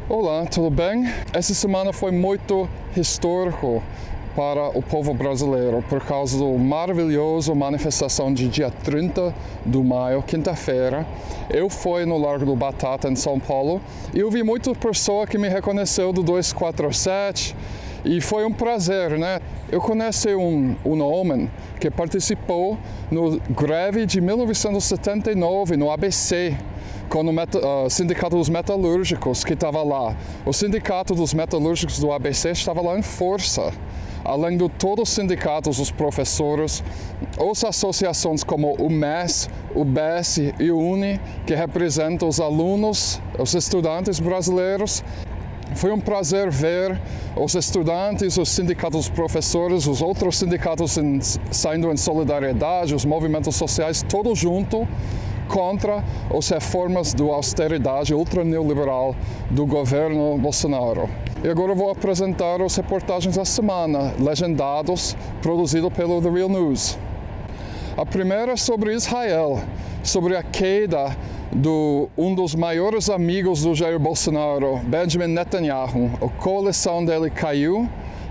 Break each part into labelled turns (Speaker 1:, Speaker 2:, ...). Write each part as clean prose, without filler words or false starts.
Speaker 1: Olá, tudo bem? Essa semana foi muito histórico para o povo brasileiro por causa da maravilhosa manifestação de dia 30 de maio, quinta-feira. Eu fui no Largo do Batata, em São Paulo, e eu vi muita pessoa que me reconheceu do 247 e foi um prazer, né? Eu conheci um homem que participou no greve de 1979 no ABC, com o Sindicato dos Metalúrgicos que estava lá. O Sindicato dos Metalúrgicos do ABC estava lá em força. Além de todos os sindicatos, os professores, as associações como o MES, o BES e o UNI, que representam os alunos, os estudantes brasileiros. Foi um prazer ver os estudantes, os sindicatos dos professores, os outros sindicatos saindo em solidariedade, os movimentos sociais, todos juntos, contra as reformas da austeridade ultra-neoliberal do governo Bolsonaro. E agora eu vou apresentar as reportagens da semana, legendados, produzidos pelo The Real News. A primeira é sobre Israel, sobre a queda de um dos maiores amigos do Jair Bolsonaro, Benjamin Netanyahu. A coleção dele caiu.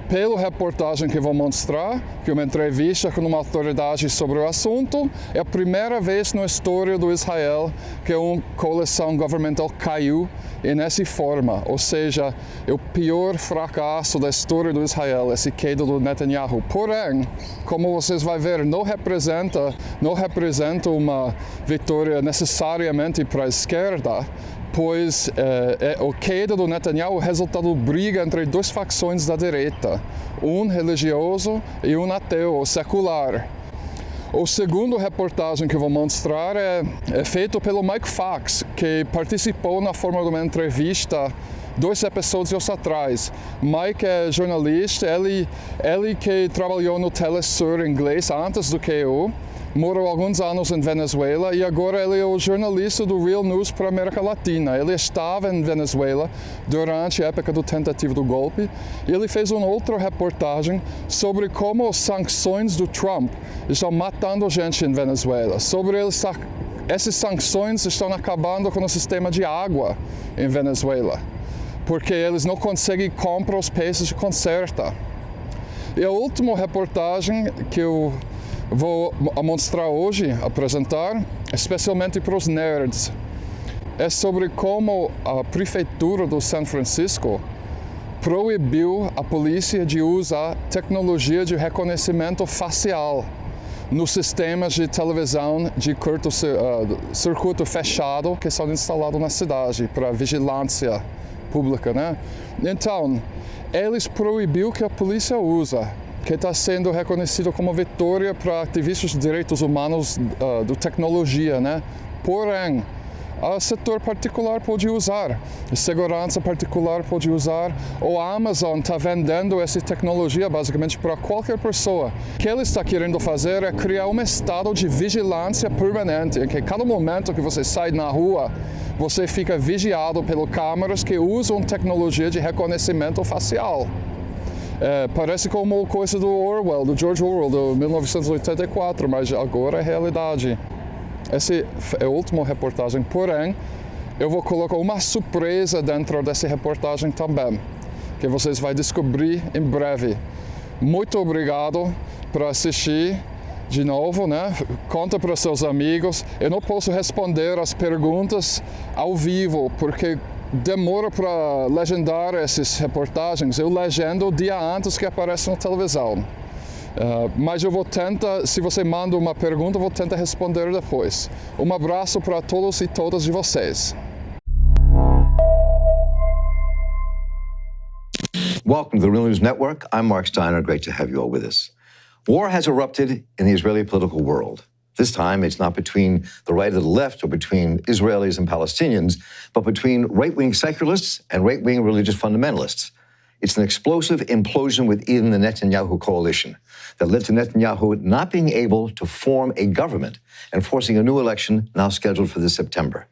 Speaker 1: Pela reportagem que vou mostrar, que é uma entrevista com uma autoridade sobre o assunto, é a primeira vez na história do Israel que uma coleção governamental caiu nessa forma, ou seja, é o pior fracasso da história do Israel, essa queda do Netanyahu. Porém, como vocês vão ver, não representa uma vitória necessariamente para a esquerda, pois a queda do Netanyahu é o resultado de briga entre duas facções da direita, um religioso e um ateu, secular. A segunda reportagem que eu vou mostrar é feita pelo Mike Fox, que participou na forma de uma entrevista 2 episódios atrás. Mike é jornalista, ele que trabalhou no Telesur inglês antes do que eu. Morou alguns anos em Venezuela e agora ele é o jornalista do Real News para a América Latina. Ele estava em Venezuela durante a época do tentativa do golpe e ele fez uma outra reportagem sobre como as sanções do Trump estão matando gente em Venezuela. Essas sanções estão acabando com o sistema de água em Venezuela, porque eles não conseguem comprar os peças de conserta. E a última reportagem que eu vou mostrar hoje, apresentar, especialmente para os nerds, é sobre como a prefeitura de São Francisco proibiu a polícia de usar tecnologia de reconhecimento facial nos sistemas de televisão de circuito fechado que são instalados na cidade para vigilância pública, né? Então, eles proibiu que a polícia usa, que está sendo reconhecido como vitória para ativistas de direitos humanos de tecnologia, né? Porém, o setor particular pode usar, a segurança particular pode usar, ou a Amazon está vendendo essa tecnologia basicamente para qualquer pessoa. O que ele está querendo fazer é criar um estado de vigilância permanente, em que cada momento que você sai na rua, você fica vigiado pelas câmeras que usam tecnologia de reconhecimento facial. Parece como coisa do Orwell, do George Orwell, de 1984, mas agora é realidade. Essa é a última reportagem, porém, eu vou colocar uma surpresa dentro dessa reportagem também, que vocês vão descobrir em breve. Muito obrigado por assistir de novo, né? Conta para seus amigos. Eu não posso responder as perguntas ao vivo, porque demora para legendar essas reportagens. Eu legendo o dia antes que aparece na televisão. Mas eu vou tentar, se você manda uma pergunta, eu vou tentar responder depois. Um abraço para todos e todas de vocês.
Speaker 2: Welcome to the Real News Network. I'm Mark Steiner. Great to have you all with us. War has erupted in the Israeli political world. This time, it's not between the right and the left or between Israelis and Palestinians, but between right-wing secularists and right-wing religious fundamentalists. It's an explosive implosion within the Netanyahu coalition that led to Netanyahu not being able to form a government and forcing a new election now scheduled for this September.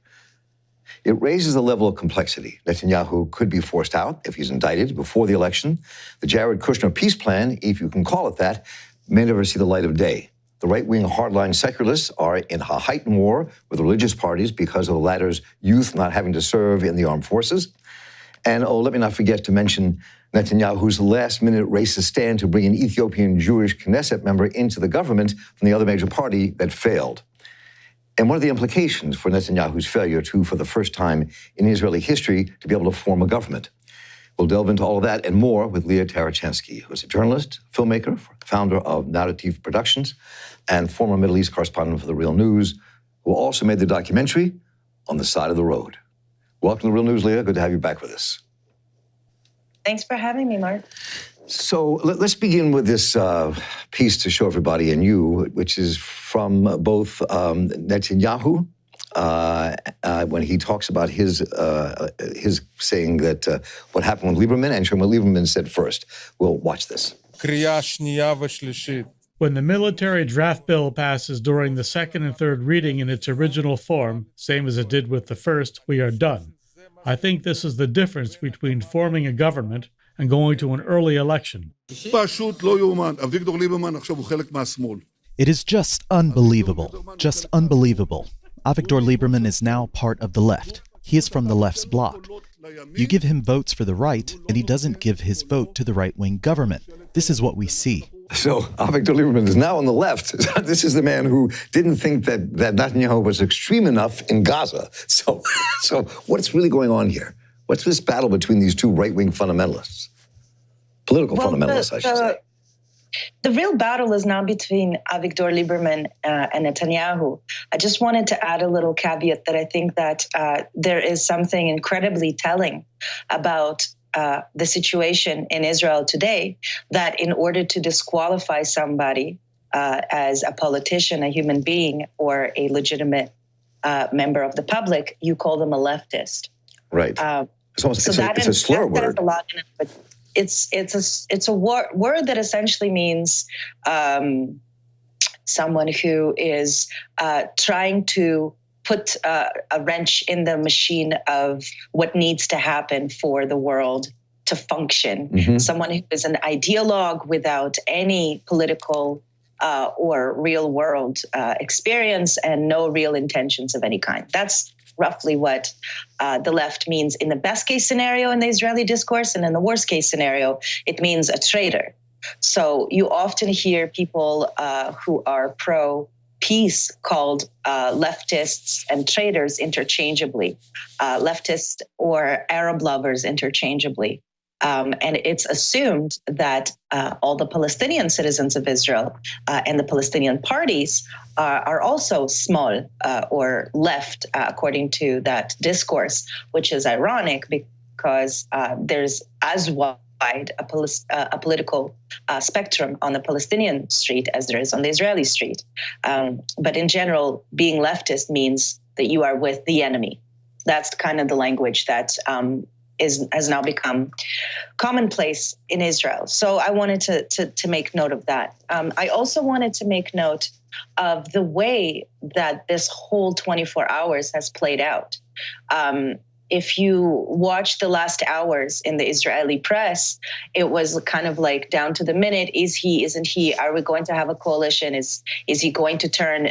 Speaker 2: It raises the level of complexity. Netanyahu could be forced out if he's indicted before the election. The Jared Kushner peace plan, if you can call it that, may never see the light of day. The right-wing hardline secularists are in a heightened war with religious parties because of the latter's youth not having to serve in the armed forces. And let me not forget to mention Netanyahu's last-minute racist stand to bring an Ethiopian Jewish Knesset member into the government from the other major party that failed. And what are the implications for Netanyahu's failure to, for the first time in Israeli history, to be able to form a government? We'll delve into all of that and more with Leah Tarachansky, who is a journalist, filmmaker, founder of Ative Productions, and former Middle East correspondent for The Real News, who also made the documentary On the Side of the Road. Welcome to The Real News, Leah. Good to have you back with us.
Speaker 3: Thanks for having me, Mark.
Speaker 2: So let's begin with this piece to show everybody and you, which is from both Netanyahu, when he talks about his saying that what happened with Lieberman, and showing what Lieberman said first. We'll watch this.
Speaker 4: When the military draft bill passes during the second and third reading in its original form, same as it did with the first, we are done. I think this is the difference between forming a government and going to an early election.
Speaker 5: It
Speaker 6: is just unbelievable. Just unbelievable. Avigdor Lieberman is now part of the left. He is from the left's bloc. You give him votes for the right, and he doesn't give his vote to the right-wing government. This is what we see.
Speaker 2: So Avigdor Lieberman is now on the left. This is the man who didn't think that Netanyahu was extreme enough in Gaza. So what's really going on here? What's this battle between these two right-wing fundamentalists? Political fundamentalists, I should say.
Speaker 3: The real battle is now between Avigdor Lieberman and Netanyahu. I just wanted to add a little caveat that I think that there is something incredibly telling about the situation in Israel today, that in order to disqualify somebody as a politician, a human being, or a legitimate member of the public, you call them a leftist.
Speaker 2: Right. It's a slur word.
Speaker 3: A lot in it, but it's a word that essentially means someone who is trying to put a wrench in the machine of what needs to happen for the world to function. Mm-hmm. Someone who is an ideologue without any political or real world experience and no real intentions of any kind. That's roughly what the left means in the best case scenario in the Israeli discourse, and in the worst case scenario, it means a traitor. So you often hear people who are pro-peace called leftists and traitors interchangeably, leftists or Arab lovers interchangeably. And it's assumed that all the Palestinian citizens of Israel and the Palestinian parties are also small or left, according to that discourse, which is ironic because there's as wide a political spectrum on the Palestinian street as there is on the Israeli street. But in general, being leftist means that you are with the enemy. That's kind of the language that has now become commonplace in Israel. So I wanted to make note of that. I also wanted to make note of the way that this whole 24 hours has played out. If you watch the last hours in the Israeli press, it was kind of like down to the minute, is he, isn't he, are we going to have a coalition? Is he going to turn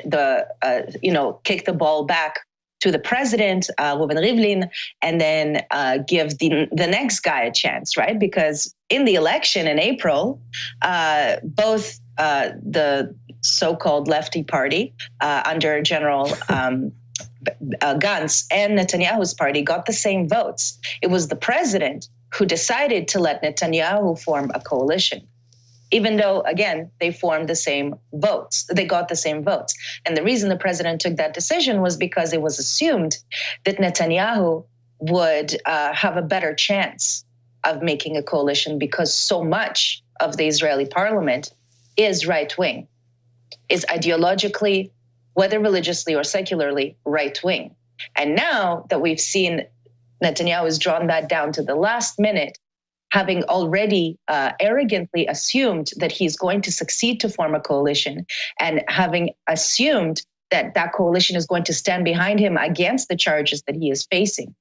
Speaker 3: kick the ball back to the president, Reuven Rivlin, and then give the next guy a chance, right? Because in the election in April, both the so-called lefty party under General Gantz and Netanyahu's party got the same votes. It was the president who decided to let Netanyahu form a coalition, even though, again, they formed the same votes. They got the same votes. And the reason the president took that decision was because it was assumed that Netanyahu would have a better chance of making a coalition because so much of the Israeli parliament is right-wing, is ideologically, whether religiously or secularly, right-wing. And now that we've seen Netanyahu has drawn that down to the last minute, having already arrogantly assumed that he's going to succeed to form a coalition, and having assumed that that coalition is going to stand behind him against the charges that he is facing.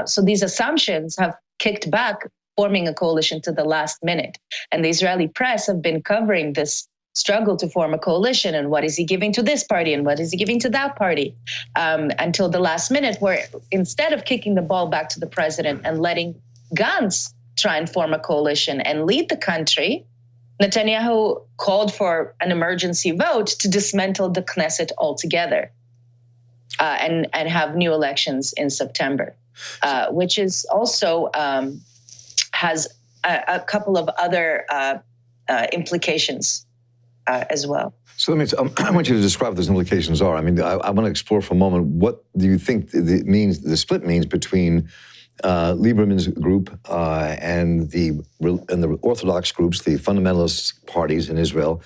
Speaker 3: So these assumptions have kicked back forming a coalition to the last minute. And the Israeli press have been covering this struggle to form a coalition, and what is he giving to this party and what is he giving to that party, until the last minute, where instead of kicking the ball back to the president and letting Gantz try and form a coalition and lead the country, Netanyahu called for an emergency vote to dismantle the Knesset altogether and have new elections in September, which is also has a couple of other implications as well.
Speaker 2: So I want you to describe what those implications are. I mean, I want to explore for a moment, what do you think the split means between Lieberman's group and the Orthodox groups, the fundamentalist parties in Israel?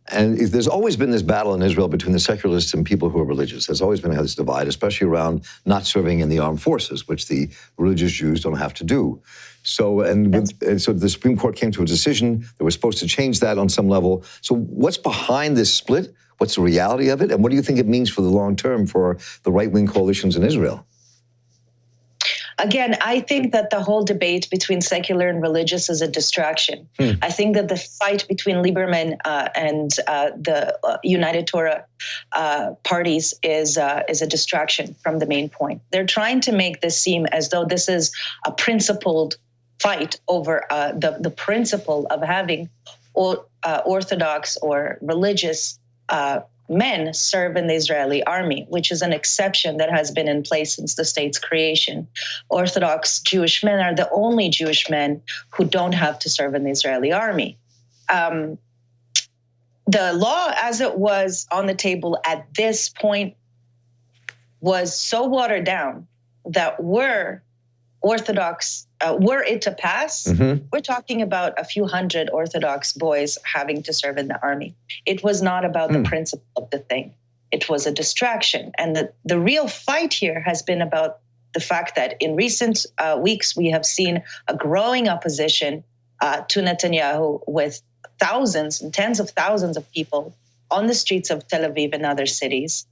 Speaker 2: And there's always been this battle in Israel between the secularists and people who are religious. There's always been this divide, especially around not serving in the armed forces, which the religious Jews don't have to do. So, and so the Supreme Court came to a decision. They were supposed to change that on some level. So what's behind this split? What's the reality of it? And what do you think it means for the long term for the right-wing coalitions in Israel?
Speaker 3: Again, I think that the whole debate between secular and religious is a distraction. I think that the fight between Lieberman and the United Torah parties is a distraction from the main point. They're trying to make this seem as though this is a principled fight over the principle of having Orthodox or religious men serve in the Israeli army, which is an exception that has been in place since the state's creation. Orthodox Jewish men are the only Jewish men who don't have to serve in the Israeli army. The law as it was on the table at this point was so watered down that were it to pass, we're talking about a few hundred Orthodox boys having to serve in the army. It was not about the principle of the thing. It was a distraction. And the real fight here has been about the fact that in recent weeks, we have seen a growing opposition to Netanyahu with thousands and tens of thousands of people on the streets of Tel Aviv and other cities.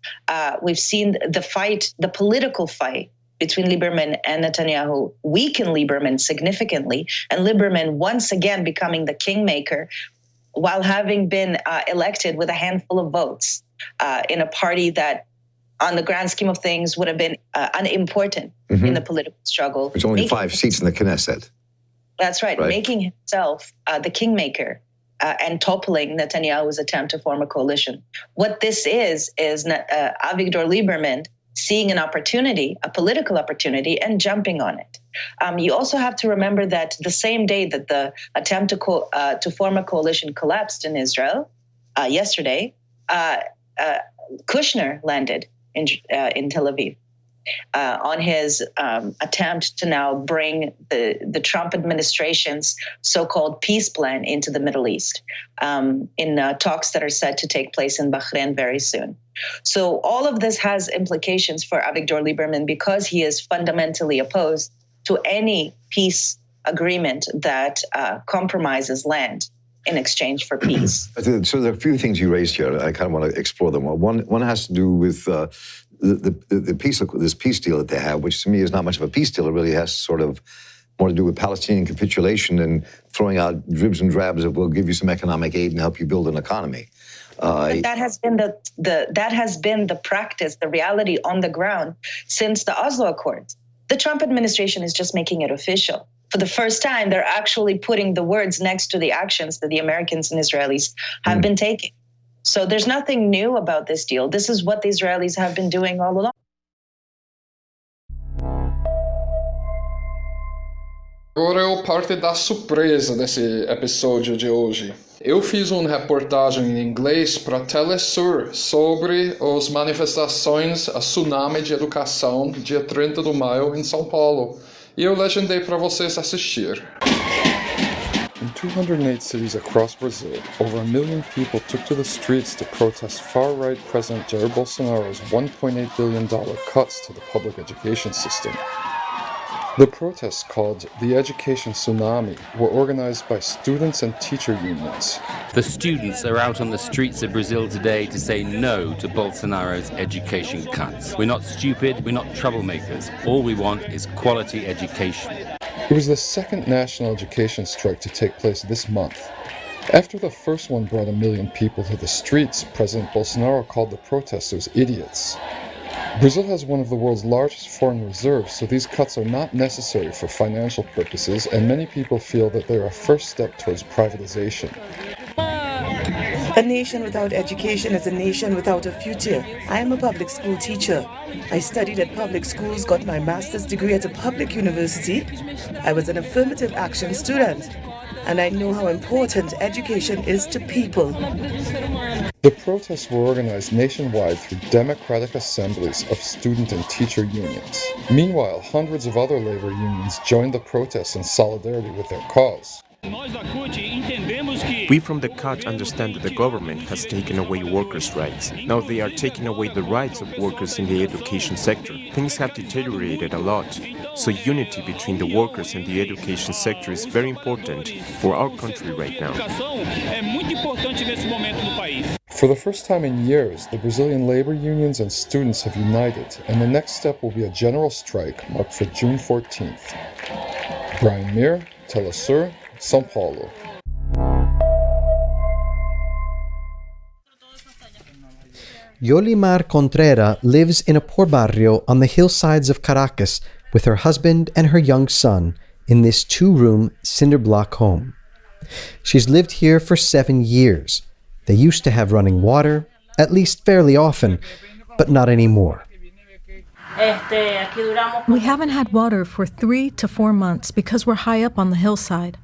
Speaker 3: We've seen the political fight between Lieberman and Netanyahu weaken Lieberman significantly, and Lieberman once again becoming the kingmaker while having been elected with a handful of votes in a party that, on the grand scheme of things, would have been unimportant in the political struggle.
Speaker 2: There's only 5 seats in the Knesset.
Speaker 3: That's right, making himself the kingmaker and toppling Netanyahu's attempt to form a coalition. What this is Avigdor Lieberman seeing an opportunity, a political opportunity, and jumping on it. You also have to remember that the same day that the attempt to form a coalition collapsed in Israel, yesterday, Kushner landed in Tel Aviv on his attempt to now bring the Trump administration's so-called peace plan into the Middle East in talks that are set to take place in Bahrain very soon. So all of this has implications for Avigdor Lieberman because he is fundamentally opposed to any peace agreement that compromises land in exchange for peace.
Speaker 2: So there are a few things you raised here. I kind of want to explore them. One has to do with the peace deal that they have, which to me is not much of a peace deal. It really has sort of more to do with Palestinian capitulation and throwing out dribs and drabs of, we'll give you some economic aid and help you build an economy.
Speaker 3: But that has been the practice, the reality on the ground since the Oslo Accords. The Trump administration is just making it official. For the first time, they're actually putting the words next to the actions that the Americans and Israelis have been taking. So there's nothing new about this deal. This is what the Israelis have been doing all along.
Speaker 1: Agora é parte da surpresa desse episódio de hoje. Eu fiz uma reportagem em inglês para Telesur sobre as manifestações a tsunami de educação dia 30 de maio em São Paulo. E eu legendei para vocês assistir. In 208 cities across Brazil, over 1 million people took to the streets to protest far-right President Jair Bolsonaro's $1.8 billion cuts to the public education system. The protests, called the Education Tsunami, were organized by students and teacher unions.
Speaker 5: The students are out on the streets of Brazil today to say no to Bolsonaro's education cuts. We're not stupid, we're not troublemakers. All we want is quality education.
Speaker 1: It was the second national education strike to take place this month. After the first one brought 1 million people to the streets, President Bolsonaro called the protesters idiots. Brazil has one of the world's largest foreign reserves, so these cuts are not necessary for financial purposes, and many people feel that they're a first step towards privatization.
Speaker 7: A nation without education is a nation without a future. I am a public school teacher. I studied at public schools, got my master's degree at a public university. I was an affirmative action student, and I know how important education is to people.
Speaker 1: The protests were organized nationwide through democratic assemblies of student and teacher unions. Meanwhile, hundreds of other labor unions joined the protests in solidarity with their cause.
Speaker 8: We from the CUT understand that the government has taken away workers' rights. Now they are taking away the rights of workers in the education sector. Things have deteriorated a lot. So unity between the workers and the education sector is very important for our country right now.
Speaker 1: For the first time in years, the Brazilian labor unions and students have united, and the next step will be a general strike marked for June 14th. Brian Mir, Telesur, São Paulo.
Speaker 9: Yolimar Contreras lives in a poor barrio on the hillsides of Caracas with her husband and her young son in this 2-room cinder block home. She's lived here for 7 years. They used to have running water, at least fairly often, but not anymore.
Speaker 10: We haven't had water for 3 to 4 months because we're high up on the hillside.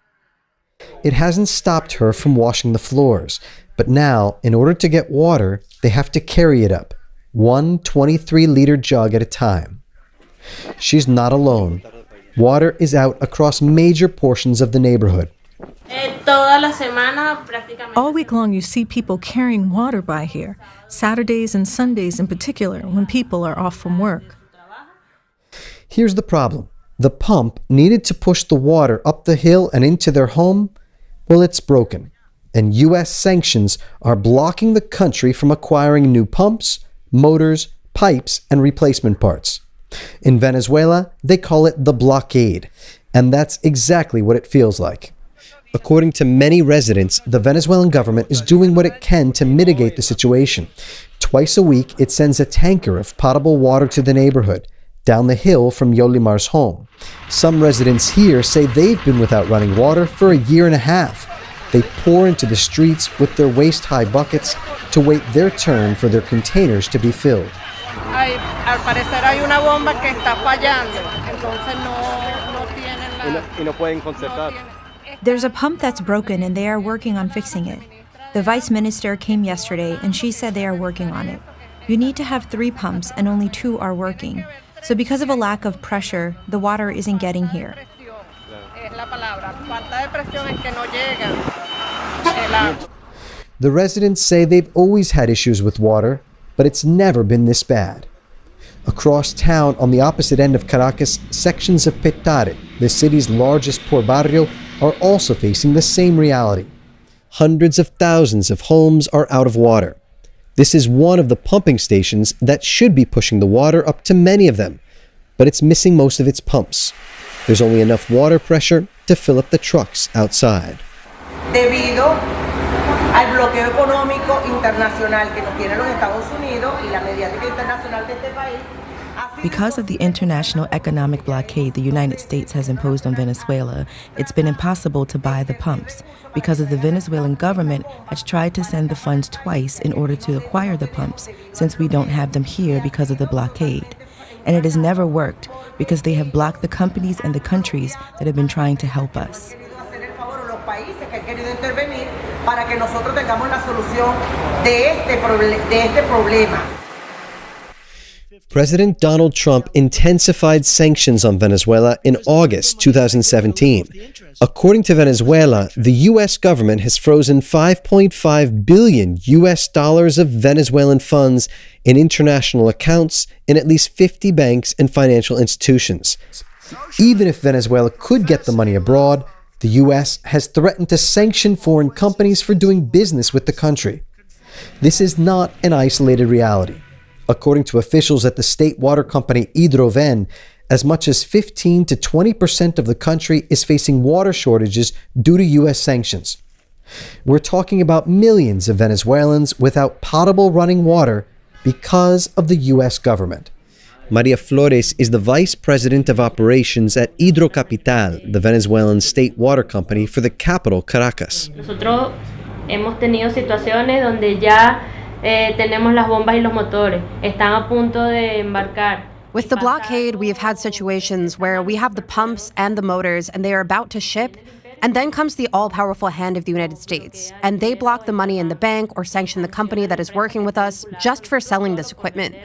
Speaker 9: It hasn't stopped her from washing the floors, but now, in order to get water, they have to carry it up, one 23-liter jug at a time. She's not alone. Water is out across major portions of the neighborhood.
Speaker 10: All week long you see people carrying water by here, Saturdays and Sundays in particular, when people are off from work.
Speaker 9: Here's the problem. The pump needed to push the water up the hill and into their home, well, it's broken. And U.S. sanctions are blocking the country from acquiring new pumps, motors, pipes, and replacement parts. In Venezuela, they call it the blockade, and that's exactly what it feels like. According to many residents, the Venezuelan government is doing what it can to mitigate the situation. Twice a week, it sends a tanker of potable water to the neighborhood, down the hill from Yolimar's home. Some residents here say they've been without running water for a year and a half. They pour into the streets with their waist-high buckets to wait their turn for their containers to be filled.
Speaker 11: Al parecer hay una bomba que está fallando, entonces no tienen la...
Speaker 9: Y no pueden concertar.
Speaker 12: There's a pump that's broken and they are working on fixing it. The vice minister came yesterday and she said they are working on it. You need to have 3 pumps and only 2 are working. So because of a lack of pressure, the water isn't getting here.
Speaker 9: The residents say they've always had issues with water, but it's never been this bad. Across town, on the opposite end of Caracas, sections of Petare, the city's largest poor barrio, are also facing the same reality. Hundreds of thousands of homes are out of water. This is one of the pumping stations that should be pushing the water up to many of them, but it's missing most of its pumps. There's only enough water pressure to fill up the trucks outside.
Speaker 11: Debido al bloqueo económico internacional que nos tienen los Estados Unidos y la mediática internacional de este país.
Speaker 7: Because of the international economic blockade the United States has imposed on Venezuela, it's been impossible to buy the pumps because of the Venezuelan government has tried to send the funds twice in order to acquire the pumps, since we don't have them here because of the blockade. And it has never worked because they have blocked the companies and the countries that have been trying to help us.
Speaker 9: President Donald Trump intensified sanctions on Venezuela in August 2017. According to Venezuela, the U.S. government has frozen $5.5 billion of Venezuelan funds in international accounts in at least 50 banks and financial institutions. Even if Venezuela could get the money abroad, the U.S. has threatened to sanction foreign companies for doing business with the country. This is not an isolated reality. According to officials at the state water company Hidroven, as much as 15 to 20% of the country is facing water shortages due to U.S. sanctions. We're talking about millions of Venezuelans without potable running water because of the U.S. government. Maria Flores is the vice president of operations at Hidrocapital, the Venezuelan state water company for the capital, Caracas.
Speaker 13: Nosotros hemos tenido situaciones donde ya tenemos las bombas y los motores. Están a punto de embarcar.
Speaker 14: With the blockade, we have had situations where we have the pumps and the motors, and they are about to ship, and then comes the all-powerful hand of the United States, and they block the money in the bank or sanction the company that is working with us just for selling this equipment.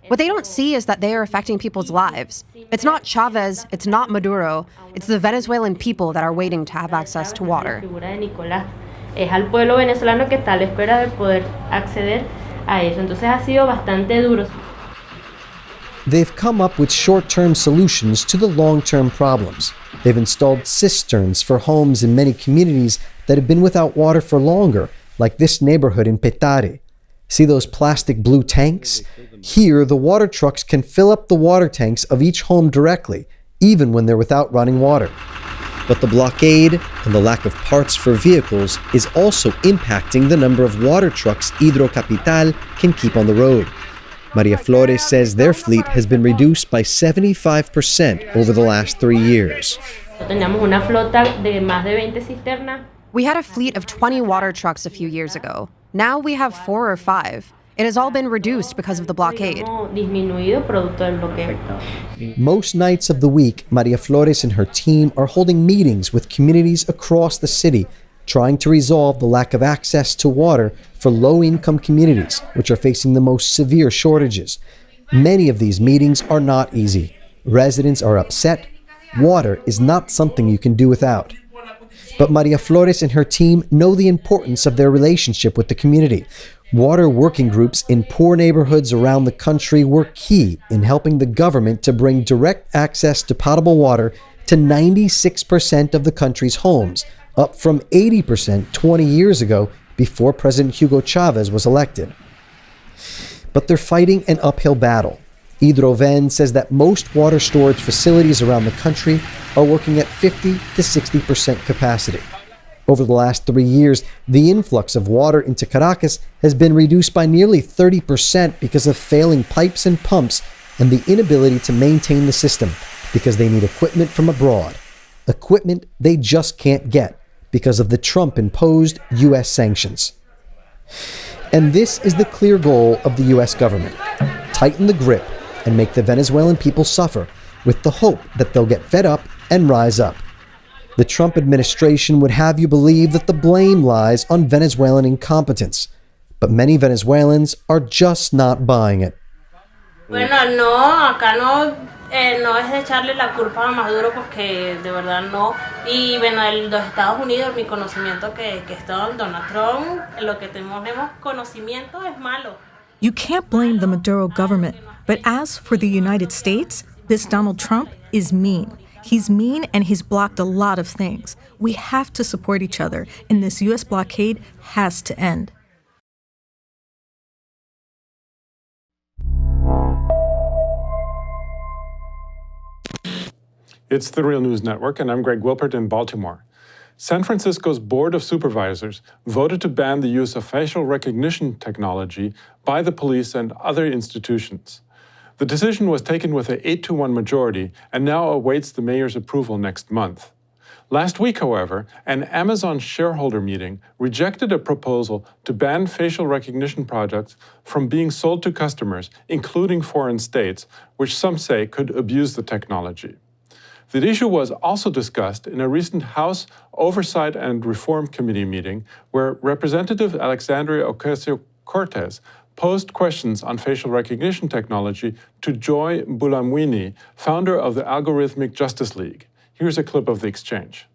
Speaker 14: What they don't see is that they are affecting people's lives. It's not Chavez, it's not Maduro, it's the Venezuelan people that are waiting to have access to water.
Speaker 13: Es al pueblo venezolano que está a la espera de poder acceder a eso. Entonces ha sido bastante duro.
Speaker 9: They've come up with short-term solutions to the long-term problems. They've installed cisterns for homes in many communities that have been without water for longer, like this neighborhood in Petare. See those plastic blue tanks? Here, the water trucks can fill up the water tanks of each home directly, even when they're without running water. But the blockade and the lack of parts for vehicles is also impacting the number of water trucks Hidrocapital can keep on the road. Maria Flores says their fleet has been reduced by 75% over the last 3 years.
Speaker 14: We had a fleet of 20 water trucks a few years ago. Now we have 4 or 5. It has all been reduced because of the blockade.
Speaker 9: Most nights of the week, Maria Flores and her team are holding meetings with communities across the city, trying to resolve the lack of access to water for low-income communities, which are facing the most severe shortages. Many of these meetings are not easy. Residents are upset. Water is not something you can do without. But Maria Flores and her team know the importance of their relationship with the community. Water working groups in poor neighborhoods around the country were key in helping the government to bring direct access to potable water to 96% of the country's homes, up from 80% 20 years ago before President Hugo Chavez was elected. But they're fighting an uphill battle. Hidroven says that most water storage facilities around the country are working at 50 to 60% capacity. Over the last 3 years, the influx of water into Caracas has been reduced by nearly 30% because of failing pipes and pumps and the inability to maintain the system because they need equipment from abroad. Equipment they just can't get because of the Trump-imposed U.S. sanctions. And this is the clear goal of the U.S. government: tighten the grip and make the Venezuelan people suffer with the hope that they'll get fed up and rise up. The Trump administration would have you believe that the blame lies on Venezuelan incompetence, but many Venezuelans are just not buying it.
Speaker 13: Bueno, no, acá no es de echarle la culpa a Maduro porque de verdad no. Y bueno, los Estados Unidos, mi conocimiento que está Donald Trump, lo que tenemos conocimiento es malo.
Speaker 10: You can't blame the Maduro government, but as for the United States, this Donald Trump is mean. He's mean and he's blocked a lot of things. We have to support each other, and this U.S. blockade has to end.
Speaker 15: It's the Real News Network, and I'm Greg Wilpert in Baltimore. San Francisco's Board of Supervisors voted to ban the use of facial recognition technology by the police and other institutions. The decision was taken with an 8-1 majority and now awaits the mayor's approval next month. Last week, however, an Amazon shareholder meeting rejected a proposal to ban facial recognition products from being sold to customers, including foreign states, which some say could abuse the technology. The issue was also discussed in a recent House Oversight and Reform Committee meeting where Representative Alexandria Ocasio-Cortez posed questions on facial recognition technology to Joy Bulamwini, founder of the Algorithmic Justice League. Here's a clip of the exchange.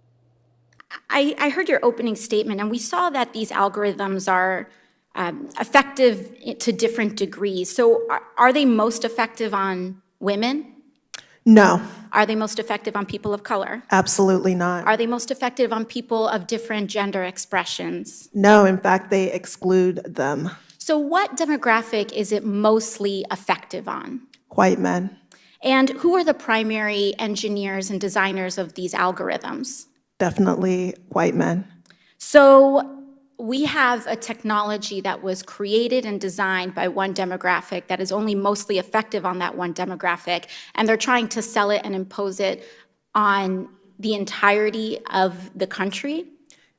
Speaker 16: I heard your opening statement, and we saw that these algorithms are effective to different degrees. So are they most effective on women?
Speaker 17: No.
Speaker 16: Are they most effective on people of color?
Speaker 17: Absolutely not.
Speaker 16: Are they most effective on people of different gender expressions?
Speaker 17: No, in fact, they exclude them.
Speaker 16: So what demographic is it mostly effective on?
Speaker 17: White men.
Speaker 16: And who are the primary engineers and designers of these algorithms?
Speaker 17: Definitely white men.
Speaker 16: So we have a technology that was created and designed by one demographic that is only mostly effective on that one demographic, and they're trying to sell it and impose it on the entirety of the country.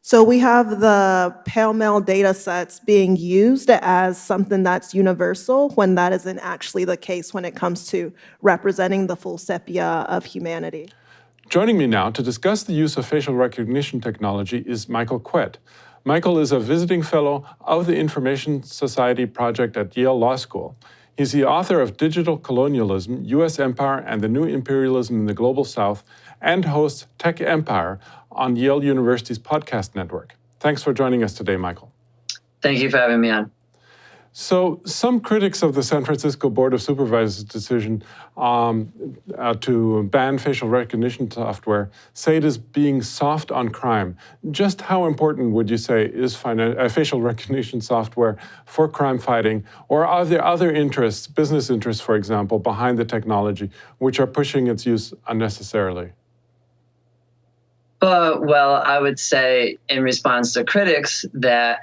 Speaker 17: So we have the pell-mell data sets being used as something that's universal when that isn't actually the case when it comes to representing the full sepia of humanity.
Speaker 15: Joining me now to discuss the use of facial recognition technology is Michael Quet. Michael is a visiting fellow of the Information Society Project at Yale Law School. He's the author of Digital Colonialism, U.S. Empire and the New Imperialism in the Global South, and hosts Tech Empire on Yale University's podcast network. Thanks for joining us today, Michael.
Speaker 18: Thank you for having me on.
Speaker 15: So some critics of the San Francisco Board of Supervisors' decision to ban facial recognition software say it is being soft on crime. Just how important would you say is facial recognition software for crime fighting, or are there other interests, business interests, for example, behind the technology, which are pushing its use unnecessarily?
Speaker 18: Well, I would say in response to critics that,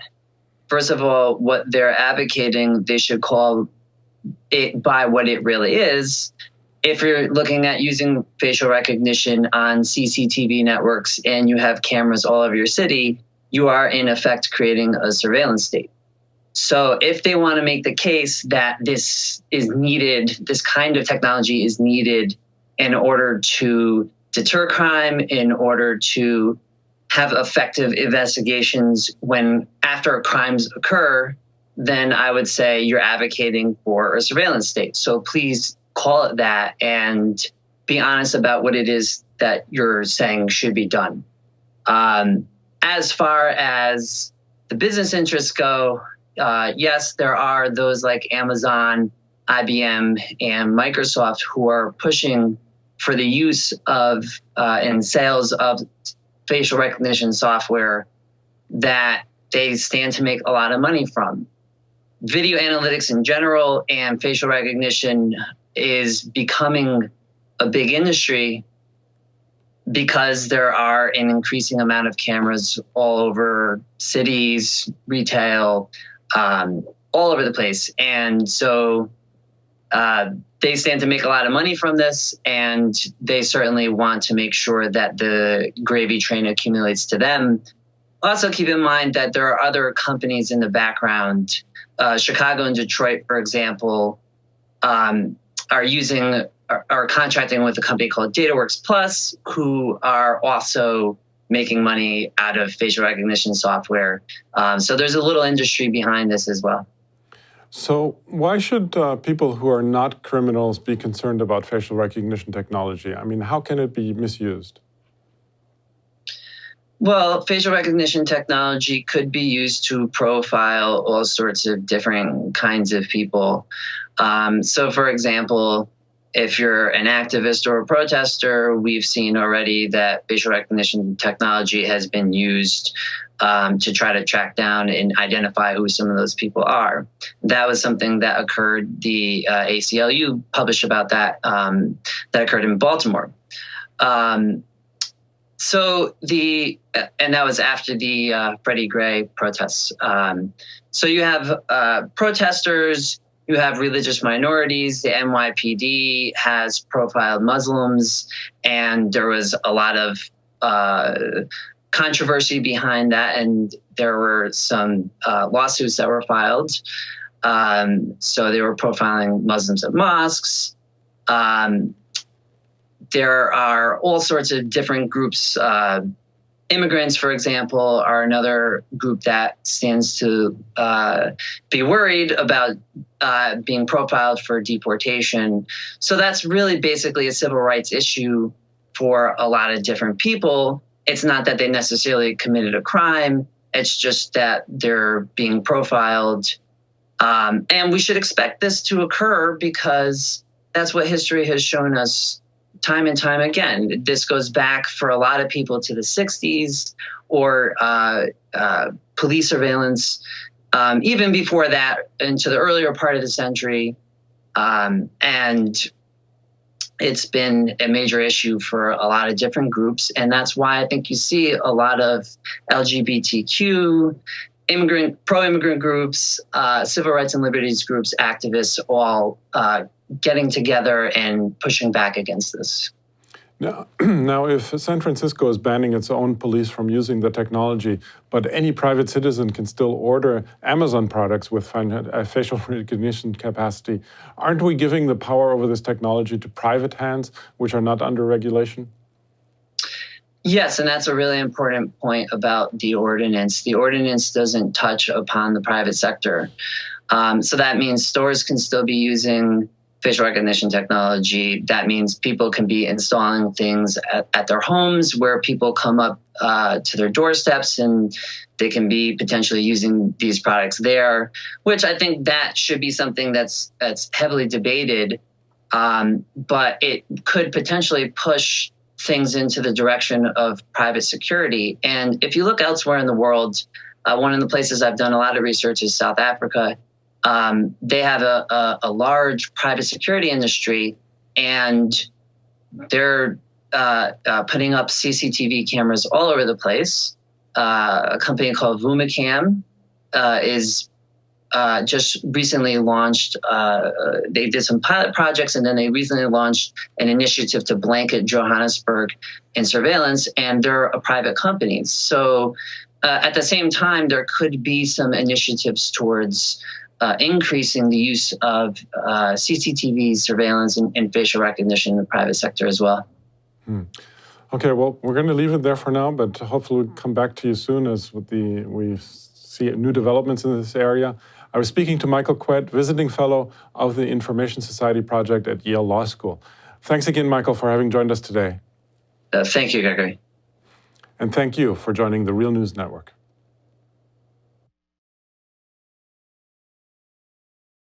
Speaker 18: first of all, what they're advocating, they should call it by what it really is. If you're looking at using facial recognition on CCTV networks and you have cameras all over your city, you are in effect creating a surveillance state. So if they want to make the case that this is needed, this kind of technology is needed in order to deter crime, in order to have effective investigations when after crimes occur, then I would say you're advocating for a surveillance state. So please call it that and be honest about what it is that you're saying should be done. As far as the business interests go, yes, there are those like Amazon, IBM, and Microsoft who are pushing for the use of and sales of facial recognition software that they stand to make a lot of money from. Video analytics in general and facial recognition is becoming a big industry because there are an increasing amount of cameras all over cities, retail, all over the place. And so they stand to make a lot of money from this, and they certainly want to make sure that the gravy train accumulates to them. Also keep in mind that there are other companies in the background. Chicago and Detroit, for example, are contracting with a company called DataWorks Plus, who are also making money out of facial recognition software. So there's a little industry behind this as well.
Speaker 15: So why should people who are not criminals be concerned about facial recognition technology? I mean, how can it be misused?
Speaker 18: Well, facial recognition technology could be used to profile all sorts of different kinds of people. So, for example, if you're an activist or a protester, we've seen already that facial recognition technology has been used to try to track down and identify who some of those people are. That was something that occurred. The ACLU published about that, that occurred in Baltimore. And that was after the Freddie Gray protests. So you have protesters, you have religious minorities. The NYPD has profiled Muslims, and there was a lot of controversy behind that, and there were some lawsuits that were filed. So they were profiling Muslims at mosques. There are all sorts of different groups. Immigrants, for example, are another group that stands to be worried about being profiled for deportation. So that's really basically a civil rights issue for a lot of different people. It's not that they necessarily committed a crime. It's just that they're being profiled. And we should expect this to occur because that's what history has shown us time and time again. This goes back for a lot of people to the 60s or police surveillance, even before that into the earlier part of the century. And it's been a major issue for a lot of different groups. And that's why I think you see a lot of LGBTQ pro-immigrant groups, civil rights and liberties groups, activists, all getting together and pushing back against this.
Speaker 15: Now, if San Francisco is banning its own police from using the technology, but any private citizen can still order Amazon products with facial recognition capacity, aren't we giving the power over this technology to private hands, which are not under regulation?
Speaker 18: Yes, and that's a really important point about the ordinance. The ordinance doesn't touch upon the private sector. So that means stores can still be using facial recognition technology. That means people can be installing things at their homes where people come up to their doorsteps, and they can be potentially using these products there, which I think that should be something that's heavily debated, but it could potentially push things into the direction of private security. And if you look elsewhere in the world, one of the places I've done a lot of research is South Africa. They have a large private security industry, and they're putting up CCTV cameras all over the place. A company called Vumacam is just recently launched. They did some pilot projects, and then they recently launched an initiative to blanket Johannesburg in surveillance, and they're a private company. So at the same time, there could be some initiatives towards increasing the use of CCTV surveillance and facial recognition in the private sector as well.
Speaker 15: Okay, well, we're going to leave it there for now, but hopefully we'll come back to you soon as we see new developments in this area. I was speaking to Michael Quet, visiting fellow of the Information Society Project at Yale Law School. Thanks again, Michael, for having joined us today.
Speaker 18: Thank you, Gregory.
Speaker 15: And thank you for joining the Real News Network.